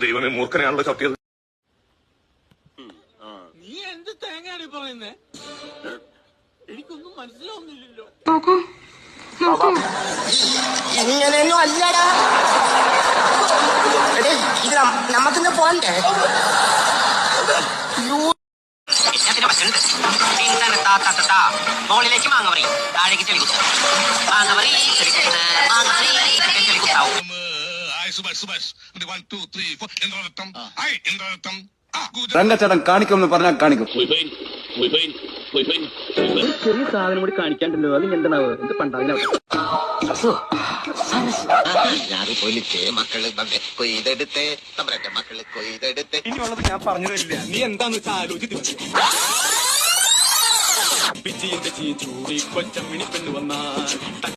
ദൈവമേ മൂർഖനെയാണല്ലോ ചവിട്ടിയത്. നീ എന്ത് തേങ്ങയാണ് പറയുന്നേ? എനിക്കൊന്നും മനസ്സിലാവുന്നില്ലല്ലോ. ഇങ്ങനെയൊന്നും അല്ലടാ. ഇത് നമ്മക്കിന്ന് പോണ്ടേ? മോളിലേക്ക് മാങ്ങവറി, താഴേക്ക് ചെളികുത്ത്, മാങ്ങവറി ചെളികുത്ത്, മാങ്ങവറി ചെളികുത്താവും. രംഗച്ചേട്ടൻ കാണിക്കുമെന്ന് പറഞ്ഞാൽ കാണിക്കും. ചെറിയ സാധനം കൂടി കാണിക്കാണ്ടല്ലോ, അത് എന്താണാവോ? എന്ത് പണ്ടാവില്ല മക്കള് കൊയ്തെടുത്തേ, നമ്മുടെ മക്കള് കൊയ്തെടുത്തേ. ഇനിയുള്ളത് ഞാൻ പറഞ്ഞു തരില്ല. നീ എന്താന്ന് വെച്ചാൽ ആലോചിച്ച് ചൂടി കൊച്ചമ്മിണി പെണ്ണു വന്നാൽ